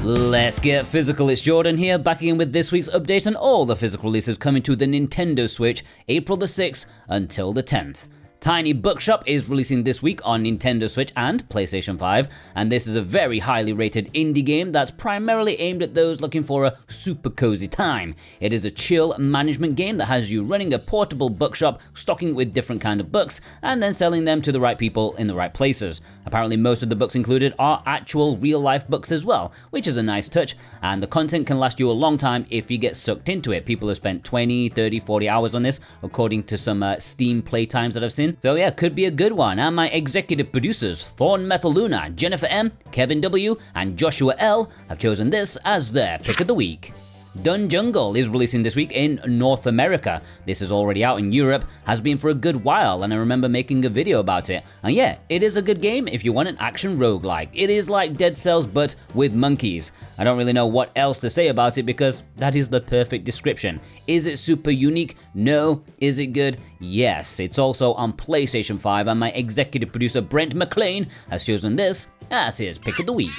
Let's get physical, it's Jordan here, back again with this week's update on all the physical releases coming to the Nintendo Switch, April the 6th until the 10th. Tiny Bookshop is releasing this week on Nintendo Switch and PlayStation 5, and this is a very highly rated indie game that's primarily aimed at those looking for a super cozy time. It is a chill management game that has you running a portable bookshop, stocking with different kind of books, and then selling them to the right people in the right places. Apparently most of the books included are actual real-life books as well, which is a nice touch, and the content can last you a long time if you get sucked into it. People have spent 20, 30, 40 hours on this, according to some Steam playtimes that I've seen. So yeah, could be a good one. And my executive producers, Thorn Metal Luna, Jennifer M, Kevin W, and Joshua L, have chosen this as their pick of the week. Dunjungle is releasing this week in North America. This is already out in Europe, has been for a good while, and I remember making a video about it. And yeah, it is a good game if you want an action roguelike. It is like Dead Cells but with monkeys. I don't really know what else to say about it because that is the perfect description. Is it super unique? No. Is it good? Yes. It's also on PlayStation 5, and my executive producer Brent McLean has chosen this as his pick of the week.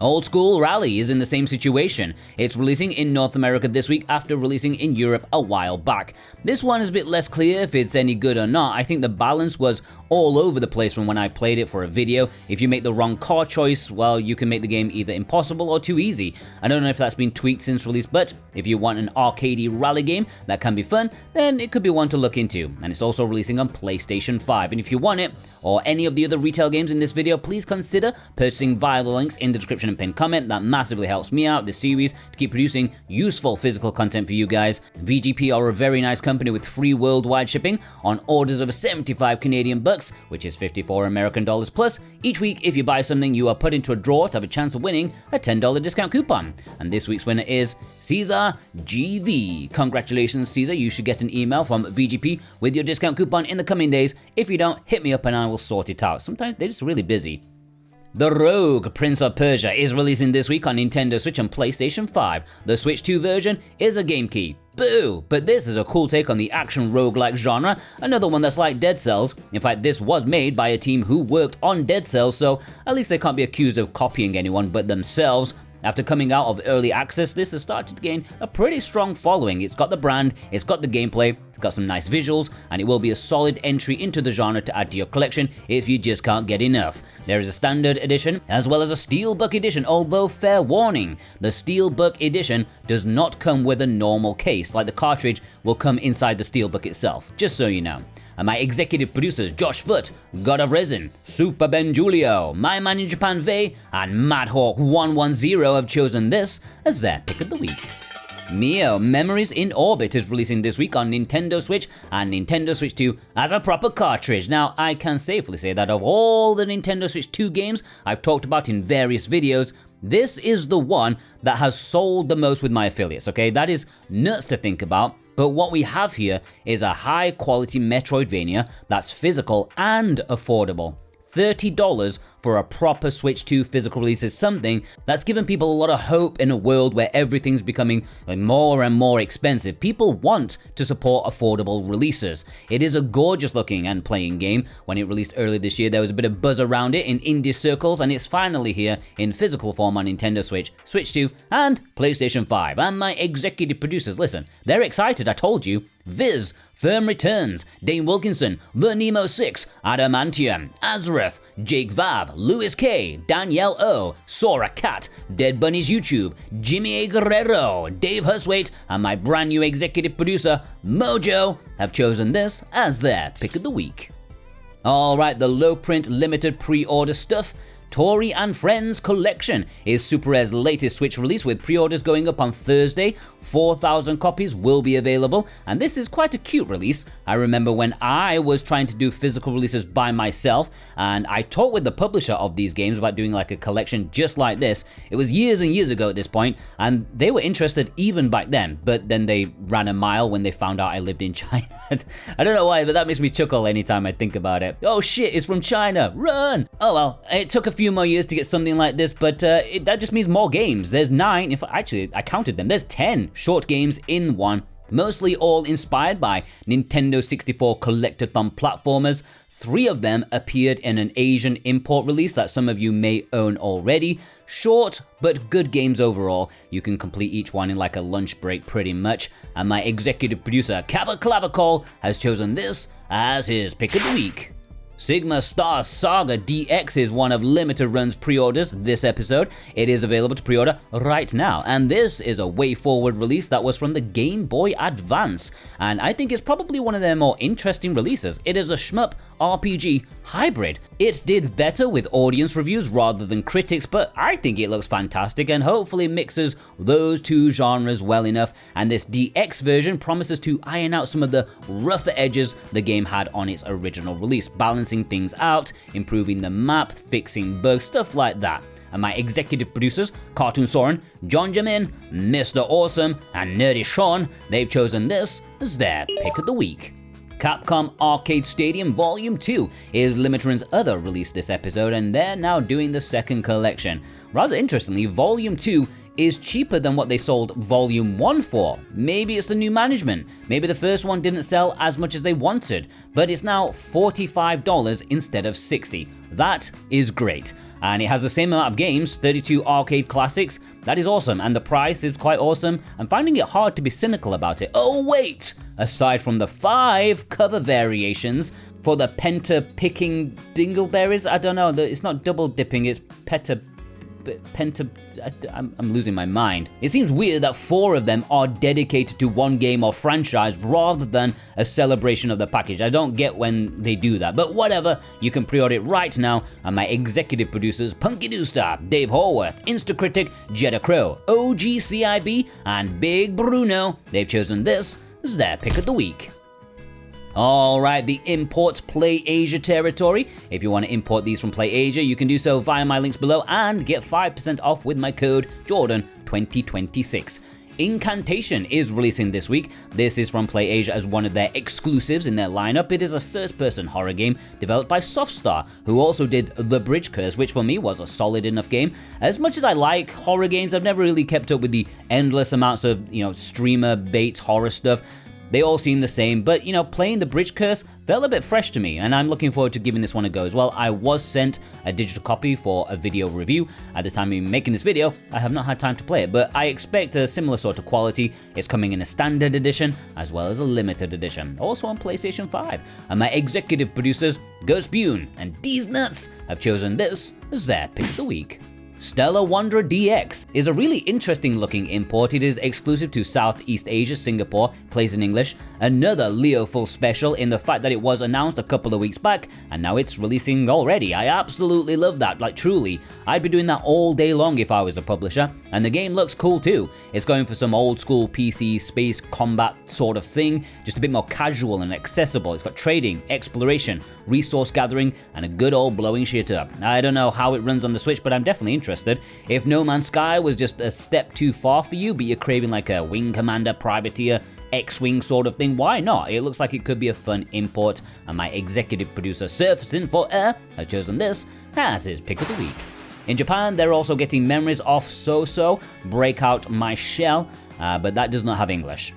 Old School Rally is in the same situation. It's releasing in North America this week after releasing in Europe a while back. This one is a bit less clear if it's any good or not. I think the balance was all over the place from when I played it for a video. If you make the wrong car choice, well, you can make the game either impossible or too easy. I don't know if that's been tweaked since release, but if you want an arcadey rally game that can be fun, then it could be one to look into. And it's also releasing on PlayStation 5. And if you want it, or any of the other retail games in this video, please consider purchasing via the links in the description and pinned comment. That massively helps me out, this series, to keep producing useful physical content for you guys. VGP are a very nice company with free worldwide shipping on orders of 75 Canadian bucks, which is 54 American dollars plus. Each week, if you buy something, you are put into a draw to have a chance of winning a $10 discount coupon. And this week's winner is Caesar GV. Congratulations, Caesar. You should get an email from VGP with your discount coupon in the coming days. If you don't, hit me up and I will sort it out. Sometimes they're just really busy. The Rogue Prince of Persia is releasing this week on Nintendo Switch and PlayStation 5. The Switch 2 version is a game key. Boo! But this is a cool take on the action roguelike genre, another one that's like Dead Cells. In fact, this was made by a team who worked on Dead Cells, so at least they can't be accused of copying anyone but themselves. After coming out of early access, this has started to gain a pretty strong following. It's got the brand, it's got the gameplay, it's got some nice visuals, and it will be a solid entry into the genre to add to your collection if you just can't get enough. There is a standard edition as well as a steelbook edition, although fair warning, the steelbook edition does not come with a normal case, like the cartridge will come inside the steelbook itself, just so you know. And my executive producers Josh Foot, God of Resin, Super Ben Julio, My Man in Japan Vey, and Madhawk110 have chosen this as their pick of the week. Mio Memories in Orbit is releasing this week on Nintendo Switch and Nintendo Switch 2 as a proper cartridge. Now, I can safely say that of all the Nintendo Switch 2 games I've talked about in various videos, this is the one that has sold the most with my affiliates, okay? That is nuts to think about. But what we have here is a high-quality Metroidvania that's physical and affordable. $30 for a proper Switch 2 physical release is something that's given people a lot of hope in a world where everything's becoming more and more expensive. People want to support affordable releases. It is a gorgeous looking and playing game. When it released earlier this year, there was a bit of buzz around it in indie circles, and it's finally here in physical form on Nintendo Switch, Switch 2, and PlayStation 5. And my executive producers, listen, they're excited, I told you. Viz, Firm Returns, Dane Wilkinson, The Nemo 6, Adamantium, Azrath, Jake Vav, Louis K, Danielle O, Sora Cat, Dead Bunny's YouTube, Jimmy A. Guerrero, Dave Huswaite, and my brand new executive producer, Mojo, have chosen this as their pick of the week. Alright, the low print limited pre-order stuff. Toree and Friends Collection is Super Rare's latest Switch release, with pre-orders going up on Thursday. 4,000 copies will be available, and this is quite a cute release. I remember when I was trying to do physical releases by myself, and I talked with the publisher of these games about doing like a collection just like this. It was years and years ago at this point, and they were interested even back then, but then they ran a mile when they found out I lived in China. I don't know why, but that makes me chuckle anytime I think about it. Oh shit, it's from China, run! Oh well, it took a few more years to get something like this, but that just means more games. There's 9, actually I counted them, there's 10 short games in one, mostly all inspired by Nintendo 64 collectathon platformers. 3 of them appeared in an Asian import release that some of you may own already. Short, but good games overall. You can complete each one in like a lunch break pretty much. And my executive producer, Kava Clavicol, has chosen this as his pick of the week. Sigma Star Saga DX is one of limited runs pre-orders this episode. It is available to pre-order right now, and this is a way forward release that was from the Game Boy Advance, and I think it's probably one of their more interesting releases. It is a shmup RPG hybrid. It did better with audience reviews rather than critics, but I think it looks fantastic and hopefully mixes those two genres well enough, and this DX version promises to iron out some of the rougher edges the game had on its original release, balancing things out, improving the map, fixing bugs, stuff like that. And my executive producers, Cartoon Soren, John Jamin, Mr. Awesome, and Nerdy Sean, they've chosen this as their pick of the week. Capcom Arcade Stadium Volume 2 is Limitrun's other release this episode, and they're now doing the second collection. Rather interestingly, Volume 2 is cheaper than what they sold Volume 1 for. Maybe it's the new management. Maybe the first one didn't sell as much as they wanted, but it's now $45 instead of $60. That is great. And it has the same amount of games, 32 arcade classics. That is awesome, and the price is quite awesome. I'm finding it hard to be cynical about it. Oh wait! Aside from the 5 cover variations for the penta-picking dingleberries, I don't know, it's not double dipping, it's I'm losing my mind. It seems weird that 4 of them are dedicated to one game or franchise rather than a celebration of the package. I don't get when they do that, but whatever, you can pre-order it right now, and my executive producers Punky Doostar, Dave Horworth, Instacritic, Jeddah Crow, OGCIB, and Big Bruno, they've chosen this as their pick of the week. Alright, the imports Play Asia territory. If you want to import these from Play Asia, you can do so via my links below and get 5% off with my code Jordan2026. Incantation is releasing this week. This is from Play Asia as one of their exclusives in their lineup. It is a first-person horror game developed by Softstar, who also did The Bridge Curse, which for me was a solid enough game. As much as I like horror games, I've never really kept up with the endless amounts of, streamer bait horror stuff. They all seem the same, but playing The Bridge Curse felt a bit fresh to me, and I'm looking forward to giving this one a go as well. I was sent a digital copy for a video review. At the time of making this video, I have not had time to play it, but I expect a similar sort of quality. It's coming in a standard edition as well as a limited edition, also on PlayStation 5. And my executive producers, Ghost Bune and D's Nuts, have chosen this as their pick of the week. Stellar Wanderer DX is a really interesting looking import. It is exclusive to Southeast Asia, Singapore, plays in English. Another Leo full special in the fact that it was announced a couple of weeks back and now it's releasing already. I absolutely love that, like truly. I'd be doing that all day long if I was a publisher. And the game looks cool too. It's going for some old school PC space combat sort of thing, just a bit more casual and accessible. It's got trading, exploration, resource gathering, and a good old blowing shit up. I don't know how it runs on the Switch, but I'm definitely interested. If No Man's Sky was just a step too far for you, but you're craving like a Wing Commander, Privateer, X-Wing sort of thing, why not? It looks like it could be a fun import, and my executive producer Surfacing for Air has chosen this as his pick of the week. In Japan, they're also getting Memories of So-So, Break Out My Shell, but that does not have English.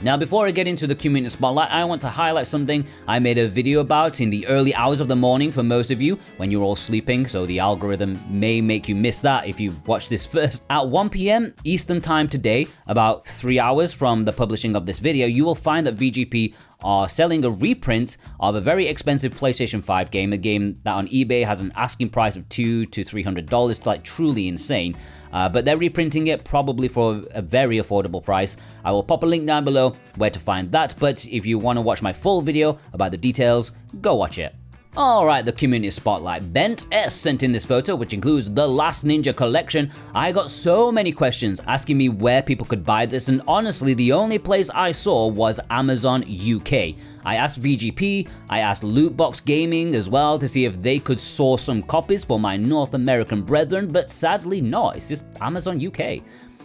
Now, before I get into the community spotlight, I want to highlight something I made a video about in the early hours of the morning for most of you when you're all sleeping, so the algorithm may make you miss that if you watch this first. At 1 p.m. Eastern Time today, about 3 hours from the publishing of this video, you will find that VGP are selling a reprint of a very expensive PlayStation 5 game, a game that on eBay has an asking price of $200 to $300, like truly insane. But they're reprinting it probably for a very affordable price. I will pop a link down below where to find that, but if you want to watch my full video about the details, go watch it. Alright, the community spotlight. Bent S sent in this photo, which includes the Last Ninja collection. I got so many questions asking me where people could buy this, and honestly, the only place I saw was Amazon UK. I asked VGP, I asked Lootbox Gaming as well to see if they could source some copies for my North American brethren, but sadly not. It's just Amazon UK.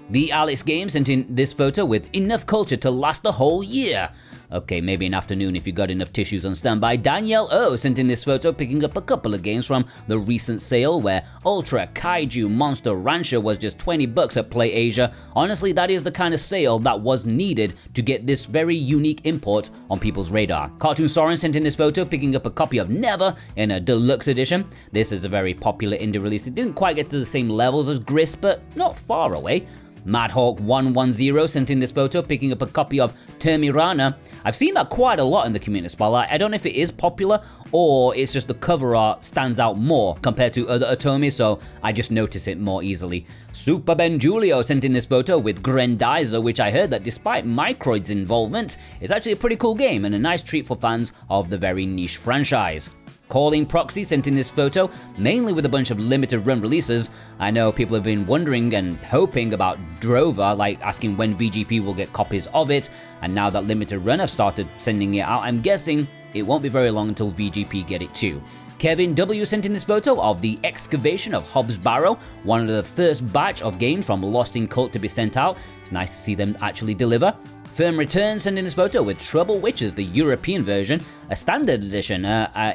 The Alex Game sent in this photo with enough culture to last a whole year. Okay, maybe an afternoon if you got enough tissues on standby. Danielle O sent in this photo picking up a couple of games from the recent sale where Ultra Kaiju Monster Rancher was just $20 at PlayAsia. Honestly, that is the kind of sale that was needed to get this very unique import on people's radar. Cartoon Soren sent in this photo picking up a copy of Never in a deluxe edition. This is a very popular indie release. It didn't quite get to the same levels as Gris, but not far away. Madhawk110 sent in this photo picking up a copy of Termirana. I've seen that quite a lot in the community spotlight. I don't know if it is popular or it's just the cover art stands out more compared to other Otome, so I just notice it more easily. Super Ben Julio sent in this photo with Grendizer, which I heard that despite Microid's involvement, is actually a pretty cool game and a nice treat for fans of the very niche franchise. Calling Proxy sent in this photo, mainly with a bunch of limited run releases. I know people have been wondering and hoping about Drover, like asking when VGP will get copies of it, and now that limited run have started sending it out, I'm guessing it won't be very long until VGP get it too. Kevin W sent in this photo of the excavation of Hobbs Barrow, one of the first batch of games from Lost in Cult to be sent out. It's nice to see them actually deliver. Firm Return sent in this photo with Trouble Witches, the European version, a standard edition.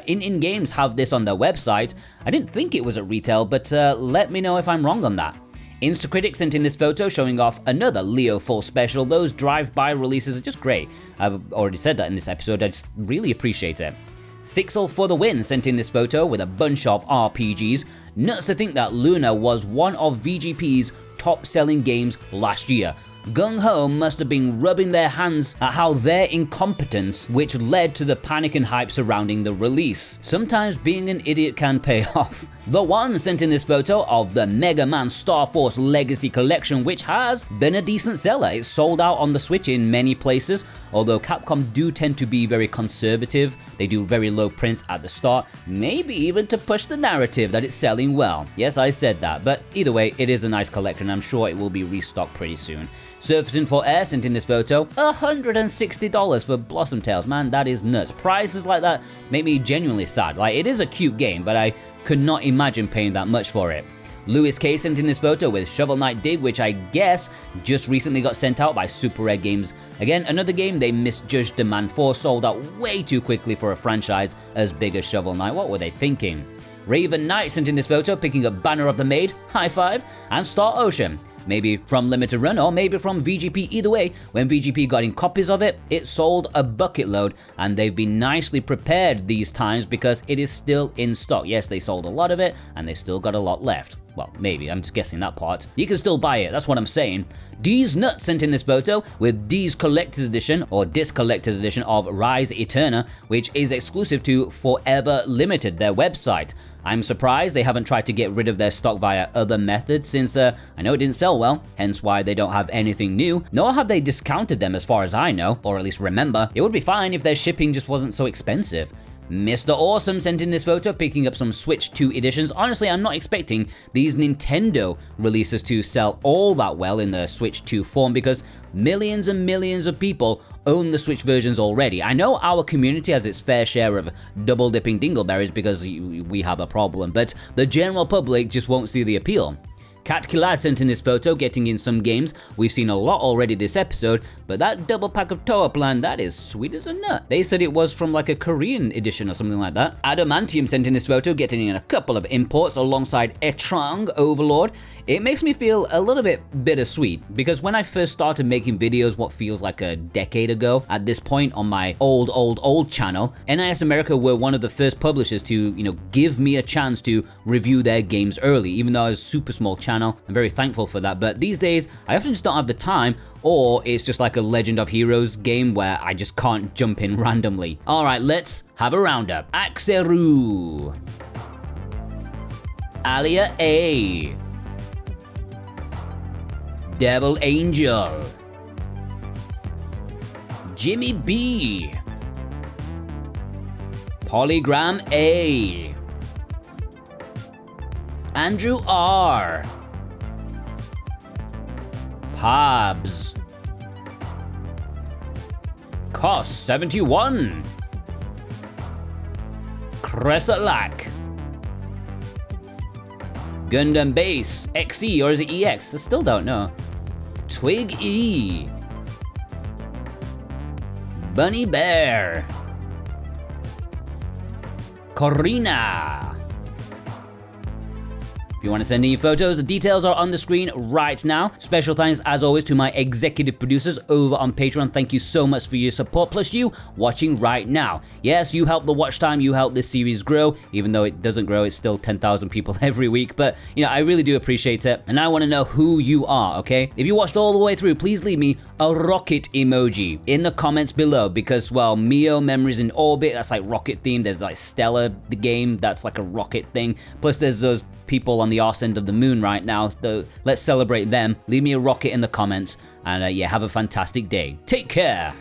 In Games have this on their website. I didn't think it was at retail, but let me know if I'm wrong on that. Instacritic sent in this photo showing off another Leo Full Special. Those drive-by releases are just great. I've already said that in this episode, I just really appreciate it. Sixel for the Win sent in this photo with a bunch of RPGs. Nuts to think that Luna was one of VGP's top-selling games last year. Gung Ho must have been rubbing their hands at how their incompetence, which led to the panic and hype surrounding the release. Sometimes being an idiot can pay off. The One sent in this photo of the Mega Man Star Force Legacy Collection, which has been a decent seller. It's sold out on the Switch in many places, although Capcom do tend to be very conservative. They do very low prints at the start, maybe even to push the narrative that it's selling well. Yes, I said that, but either way, it is a nice collection. I'm sure it will be restocked pretty soon. Surfacing for Air sent in this photo, $160 for Blossom Tales. Man, that is nuts. Prices like that make me genuinely sad. Like, it is a cute game, but I could not imagine paying that much for it. Lewis K sent in this photo with Shovel Knight Dig, which I guess just recently got sent out by Super Rare Games. Again, another game they misjudged demand for, sold out way too quickly for a franchise as big as Shovel Knight. What were they thinking? Raven Knight sent in this photo picking up Banner of the Maid, High Five, and Star Ocean. Maybe from limited run or maybe from VGP. Either way, when VGP got in copies of it, it sold a bucket load, and they've been nicely prepared these times because it is still in stock. Yes, they sold a lot of it and they still got a lot left. Well, maybe, I'm just guessing that part. You can still buy it, that's what I'm saying. D's Nuts sent in this photo with D's Collector's Edition, or Disc Collector's Edition of Rise Eterna, which is exclusive to Forever Limited, their website. I'm surprised they haven't tried to get rid of their stock via other methods since I know it didn't sell well, hence why they don't have anything new, nor have they discounted them as far as I know, or at least remember. It would be fine if their shipping just wasn't so expensive. Mr. Awesome sent in this photo picking up some Switch 2 editions. Honestly, I'm not expecting these Nintendo releases to sell all that well in the Switch 2 form because millions and millions of people own the Switch versions already. I know our community has its fair share of double-dipping dingleberries because we have a problem, but the general public just won't see the appeal. Cat Killer sent in this photo, getting in some games. We've seen a lot already this episode, but that double pack of Toa Plan, that is sweet as a nut. They said it was from like a Korean edition or something like that. Adamantium sent in this photo, getting in a couple of imports alongside Etrang Overlord. It makes me feel a little bit bittersweet because when I first started making videos what feels like a decade ago, at this point on my old channel, NIS America were one of the first publishers to, give me a chance to review their games early, even though I was a super small channel. I'm very thankful for that, but these days I often just don't have the time, or it's just like a Legend of Heroes game where I just can't jump in randomly. Alright, let's have a roundup. Axeru, Alia A, Devil Angel, Jimmy B, Polygram A, Andrew R, Pabs, Cost 71, Crescelac, Gundam Base XE, or is it EX? I still don't know. Twig E, Bunny Bear, Corina. If you want to send in your photos, the details are on the screen right now. Special thanks, as always, to my executive producers over on Patreon. Thank you so much for your support, plus you watching right now. Yes, you help the watch time, you help this series grow. Even though it doesn't grow, it's still 10,000 people every week. But, you know, I really do appreciate it. And I want to know who you are, okay? If you watched all the way through, please leave me a rocket emoji in the comments below. Because, well, Mio Memories in Orbit, that's like rocket themed. There's like Stellar, the game, that's like a rocket thing. Plus there's those people on the arse end of the moon right now, so let's celebrate them. Leave me a rocket in the comments, and yeah, have a fantastic day. Take care.